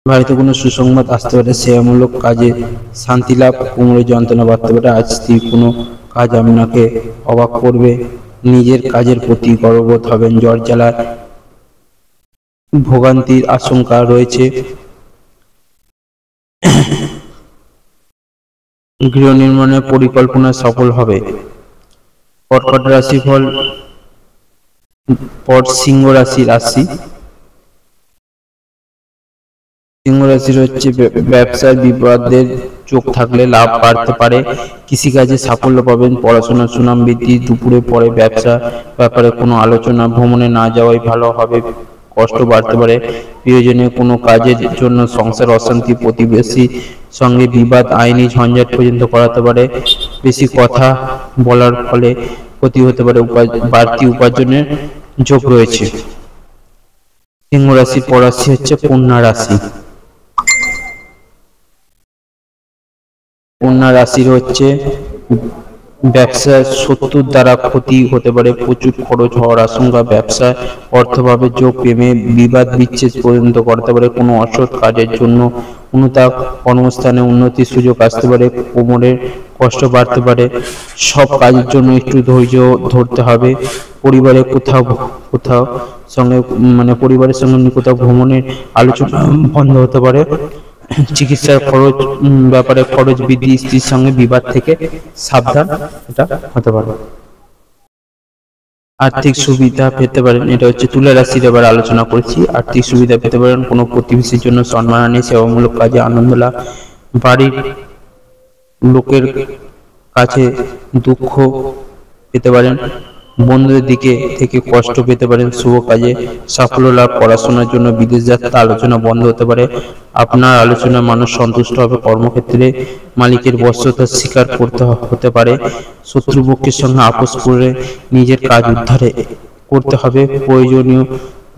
বাড়িতে কোনো সুসংবাদ আসতে পারে, সেবামূলক কাজে শান্তি লাভ, কোমরে যন্ত্রণা বাড়তে পারে। আজ স্ত্রীর কোনো কাজ আপনাকে অবাক করবে, নিজের কাজের প্রতি গর্ববোধ হবেন। জ্বর জ্বালায় ভোগান্তির আশঙ্কা রয়েছে। গৃহ নির্মাণের পরিকল্পনা সফল হবে। কর্কট রাশি ফল পর সিংহ রাশির রাশি। সিংহ রাশির হচ্ছে ব্যবসায় বিবাদের চোখ থাকলে লাভ বাড়তে পারে, কৃষিকাজে সাফল্য পাবেন, পড়াশোনার সুনাম বৃদ্ধি। দুপুরে পরে ব্যবসা ব্যাপারে কোনো আলোচনা, ভ্রমণে না যাওয়াই ভালো হবে, কষ্ট বাড়তে পারে। প্রিয়জনের কোনো কাজের জন্য সংসার অশান্তি, প্রতিবেশী সঙ্গে বিবাদ, আইনি ঝঞ্ঝাট পর্যন্ত করাতে পারে। বেশি কথা বলার ফলে ক্ষতি হতে পারে, বাড়তি উপার্জনের যোগ রয়েছে। সিংহ রাশির পর রাশি হচ্ছে কন্যা রাশি। কন্যা রাশির হচ্ছে ব্যবসায় শত্রুর দ্বারা ক্ষতি হতে পারে, প্রচুর খরচ হওয়ার আশঙ্কা, ব্যবসায় অর্থভাবে যোগ, প্রেমে বিবাদ বিচ্ছেদ পর্যন্ত করতে পারে। কোনো অসৎ কাজের জন্য অনুতাপ, কর্মস্থানে উন্নতির সুযোগ আসতে পারে, কোমরের কষ্ট বাড়তে পারে। সব কাজের জন্য একটু ধৈর্য ধরতে হবে। পরিবারে কোথাও কোথাও সঙ্গে পরিবারের সঙ্গে কোথাও ভ্রমণের আলোচনা বন্ধ হতে পারে। চিকিৎসার খরচ ব্যাপারে খরচ বৃদ্ধি, স্ত্রীর সঙ্গে বিবাদ থেকে সাবধান এটা হতে পারে। আর্থিক সুবিধা পেতে পারেন, এটা হচ্ছে তুলা রাশির এবার আলোচনা করছি। আর্থিক সুবিধা পেতে পারেন, কোনো প্রতিবেশীর জন্য সম্মানহানি, সেবামূলক কাজে আনন্দ লাভ, বাড়ির লোকের কাছে দুঃখ পেতে পারেন, বন্ধুদের দিকে থেকে কষ্ট পেতে পারেন। শুভ কাজে সাফল্য লাভ, পড়াশোনার জন্য বিদেশ যাত্রা আলোচনা বন্ধ হতে পারে। আপনার আলোচনা মানুষ সন্তুষ্ট হবে, কর্মক্ষেত্রে মালিকের বশ্যতার শিকার করতে হতে পারে। শত্রুপক্ষের সঙ্গে আপোষ করে নিজের কাজ উদ্ধারে করতে হবে, প্রয়োজনীয়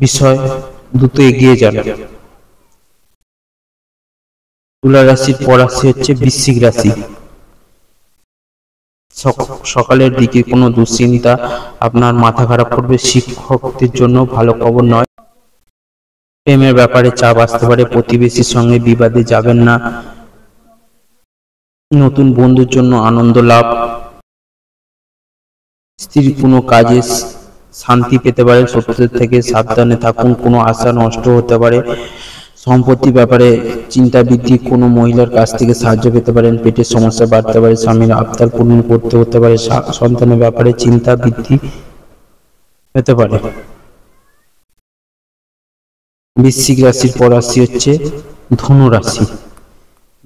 বিষয় দ্রুত এগিয়ে যান। তুলা রাশির পর রাশি হচ্ছে বৃশ্চিক রাশি। সকালের দিকে কোনো দুশ্চিন্তা আপনার মাথা খারাপ করবে, শিক্ষকদের জন্য ভালো খবর নয়। প্রেমের ব্যাপারে চাপ আসতে পারে, প্রতিবেশীর সঙ্গে বিবাদে যাবেন না। নতুন বন্ধুর জন্য আনন্দ লাভ, স্ত্রীর কোনো কাজে শান্তি পেতে পারে, শত্রুদের থেকে সাবধানে থাকুন, কোনো আশা নষ্ট হতে পারে। সম্পত্তি ব্যাপারে চিন্তা বৃদ্ধি, কোনো মহিলার কাছ থেকে সাহায্য পেতে পারেন, পেটের সমস্যা বাড়তে পারে, স্বামীর আবদার পূরণ করতে হতে পারে, সন্তানের ব্যাপারে চিন্তা বৃদ্ধি হতে পারে। বৃশ্চিক রাশির পর রাশি হচ্ছে ধনু রাশি।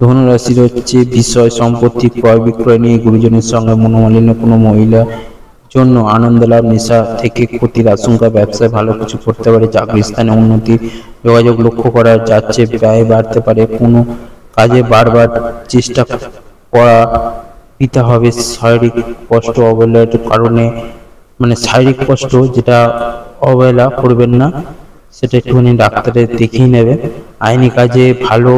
ধনু রাশির হচ্ছে বিষয় সম্পত্তি ক্রয় বিক্রয় নিয়ে গুরুজনের সঙ্গে মনোমালিন্য, কোনো মহিলা জন্য আনন্দ লাভ, নেশা থেকে ক্ষতির আশঙ্কা, ব্যবসায় ভালো কিছু করতে পারে, চাকরি স্থানে উন্নতি, যোগাযোগ লক্ষ্য করা যাচ্ছে, ব্যয় বাড়তে পারে, কোনো কাজে বারবার চেষ্টা করা দিতে হবে। শারীরিক কষ্ট অবহেলার কারণে, শারীরিক কষ্ট যেটা অবহেলা করবেন না, সেটা একটুখানি ডাক্তারের দেখিয়ে নেবে। আইনি কাজে ভালো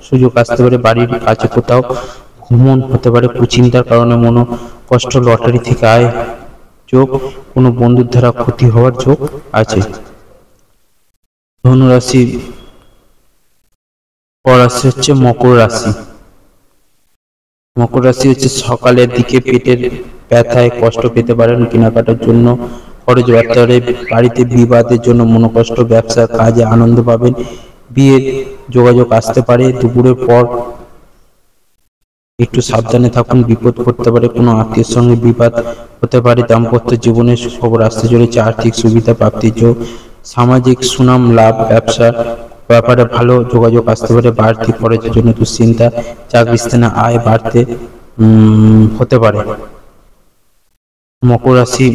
সুযোগ আসতে পারে, বাড়ির কাছে কোথাও ভ্রমণ হতে পারে, কুচিন্তার কারণে মনো কষ্ট, লটারি থেকে আয় যোগ, কোনো বন্ধুর দ্বারা ক্ষতি হওয়ার যোগ আছে। ধনু রাশি পর রাশি হচ্ছে মকর রাশি। মকর রাশি হচ্ছে সকালের দিকে পেটের ব্যথায় কষ্ট পেতে পারেন, কেনাকাটার জন্য খরচ বাড়তে পারে, বাড়িতে বিবাদের জন্য মনোকষ্ট, ব্যবসা কাজে আনন্দ পাবেন, বিয়ের যোগাযোগ আসতে পারে। দুপুরের পর একটু সাবধানে থাকুন, বিপদ করতে পারে, কোনো আত্মীয়ের সঙ্গে বিবাদ হতে পারে। দাম্পত্য জীবনে সুখবর আসতে চলেছে, আর্থিক সুবিধা প্রাপ্তির যোগ, সামাজিক সুনাম লাভ, ব্যবসা ব্যাপারে ভালো যোগাযোগ আসতে পারে, বাড়তি খরচের জন্য দুশ্চিন্তা, চাকরি স্থানে আয় বাড়তে হতে পারে। মকর রাশি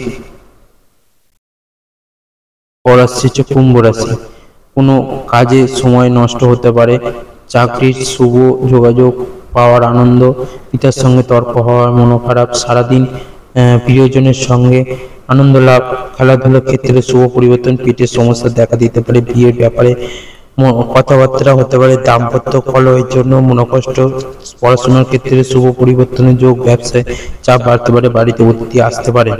পর রাশি হচ্ছে কুম্ভ রাশি। কোনো কাজে সময় নষ্ট হতে পারে, চাকরির শুভ যোগাযোগ পাওয়ার আনন্দ, পিতার সঙ্গে তর্ক হওয়ার মন খারাপ, সারাদিন প্রিয়জনের সঙ্গে আনন্দ লাভ, খেলাধুলার ক্ষেত্রে শুভ পরিবর্তন, পেটের সমস্যা দেখা দিতে পারে, বিয়ের ব্যাপারে কথাবার্তা হতে পারে, দাম্পত্য কলহের জন্য মনোকষ্ট, পড়াশোনার ক্ষেত্রে শুভ পরিবর্তনের যোগ, ব্যবসায় চাপ বাড়তে পারে, বাড়িতে অতিথি আসতে পারে।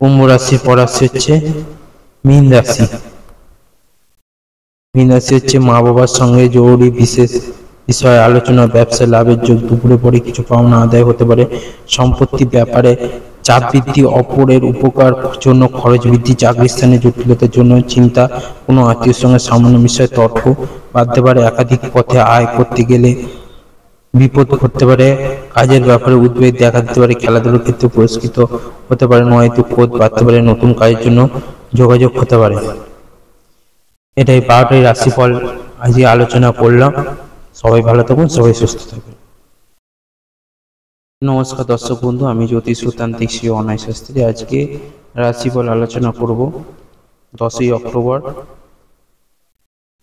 কুম্ভ রাশির পর রাশি হচ্ছে মীন রাশি। মীন রাশি হচ্ছে মা বাবার সঙ্গে জরুরি বিশেষ বিষয়ে আলোচনা, ব্যবসায় লাভের যোগ, দুপুরে পরে কিছু পাওনা আদায় হতে পারে, সম্পত্তি ব্যাপারে চাপ বৃদ্ধি, অপরের উপকার জন্য খরচ বৃদ্ধি, চাকরি স্থানে জটিলতার জন্য চিন্তা, কোনো আত্মীয়ের সঙ্গে সামান্য বিষয়ে তর্ক বাড়তে পারে, একাধিক পথে আয় করতে গেলে বিপদ ঘটতে পারে, কাজের ব্যাপারে উদ্বেগ দেখা দিতে পারে, খেলাধুলার ক্ষেত্রে পুরস্কৃত হতে পারে, নয়তো ক্রোধ বাড়তে পারে, নতুন কাজের জন্য যোগাযোগ হতে পারে। এটাই 12টি রাশিফল আজকে আলোচনা করলাম। সবাই ভালো থাকুন, সবাই সুস্থ থাকুন। নমস্কার দর্শক বন্ধু, আমি জ্যোতিষ তান্ত্রিক শ্রী অনায় শাস্ত্রী। আজকে রাশিফল আলোচনা করব 10ই অক্টোবর,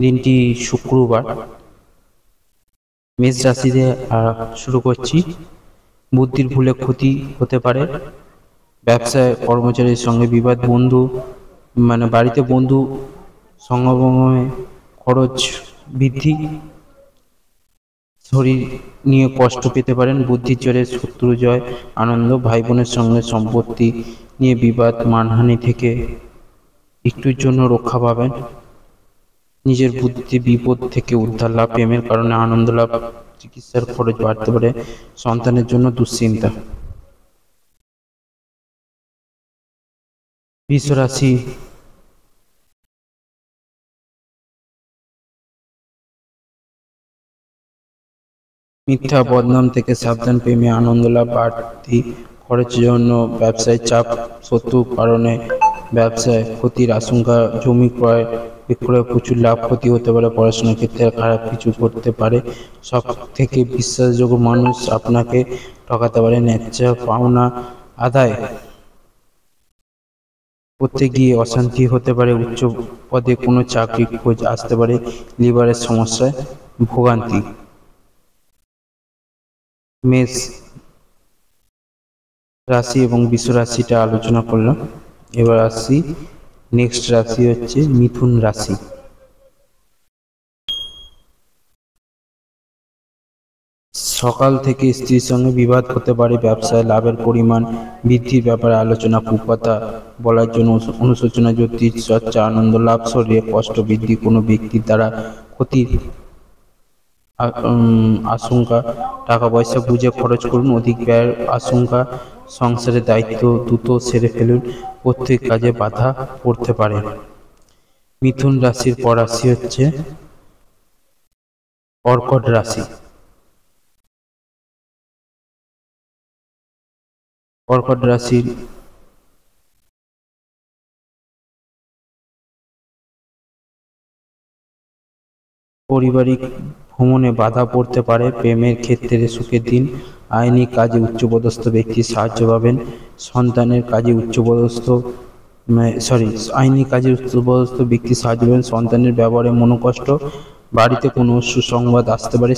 দিনটি শুক্রবার। মেষ রাশিতে শুরু করছি। বুদ্ধির ভুলে ক্ষতি হতে পারে, ব্যবসায় কর্মচারীর সঙ্গে বিবাদ, বন্ধু বাড়িতে বন্ধু সঙ্গমে খরচ বৃদ্ধি, শরীর নিয়ে কষ্ট পেতে পারেন, বুদ্ধির জোরে শত্রু জয়, আনন্দ, ভাই বোনের সঙ্গে সম্পত্তি নিয়ে বিবাদ, মানহানি থেকে একটুর জন্য রক্ষা পাবেন, নিজের বুদ্ধিতে বিপদ থেকে উদ্ধার লাভ, প্রেমের কারণে আনন্দ লাভ, চিকিৎসার খরচ বাড়তে পারে, সন্তানের জন্য দুশ্চিন্তা। বৃষ রাশি, মিথ্যা বদনাম থেকে সাবধান, প্রেমে আনন্দ লাভ, বাড়তি খরচের জন্য ব্যবসায় চাপ, শত্রুর কারণে ব্যবসায় ক্ষতির আশঙ্কা, জমি ক্রয় বিক্রয় প্রচুর লাভ ক্ষতি হতে পারে, পড়াশোনার ক্ষেত্রে খারাপ কিছু করতে পারে, সব থেকে বিশ্বাসযোগ্য মানুষ আপনাকে ঠকাতে পারে, ন্যায্য পাওনা আদায় করতে গিয়ে অশান্তি হতে পারে, উচ্চ পদে কোনো চাকরি খোঁজ আসতে পারে, লিভারের সমস্যায় ভোগান্তি। মেষ রাশি এবং বৃষ রাশিটা আলোচনা করলাম। এবার আসছি নেক্সট রাশি হচ্ছে মিথুন রাশি। সকাল থেকে স্ত্রীর সঙ্গে বিবাদ হতে পারে, ব্যবসায় লাভের পরিমাণ বৃদ্ধির ব্যাপারে আলোচনা, কুকথা বলার জন্য অনুশোচনা, জ্যোতিষ চর্চা, আনন্দ লাভ, শরীরে কষ্ট বৃদ্ধি, কোনো ব্যক্তির দ্বারা ক্ষতির আশঙ্কা, টাকা পয়সা বুঝে খরচ করুন, অধিক ব্যয়ের আশঙ্কা, সংসারের দায়িত্ব দ্রুত সেরে ফেলুন, প্রত্যেক কাজে বাধা পড়তে পারে। মিথুন রাশির পর রাশি হচ্ছে কর্কট রাশি। কর্কট রাশির পারিবারিক ভ্রমণে বাধা পড়তে পারে, প্রেমের ক্ষেত্রে সুখের দিন, আইনি কাজে উচ্চপদস্থ ব্যক্তির সাহায্য পাবেন, সন্তানের কাজে আইনি কাজে উচ্চপদস্থ ব্যক্তির সাহায্য পাবেন, সন্তানের ব্যবহারে মনোকষ্ট, বাড়িতে কোনো সুসংবাদ আসতে পারে।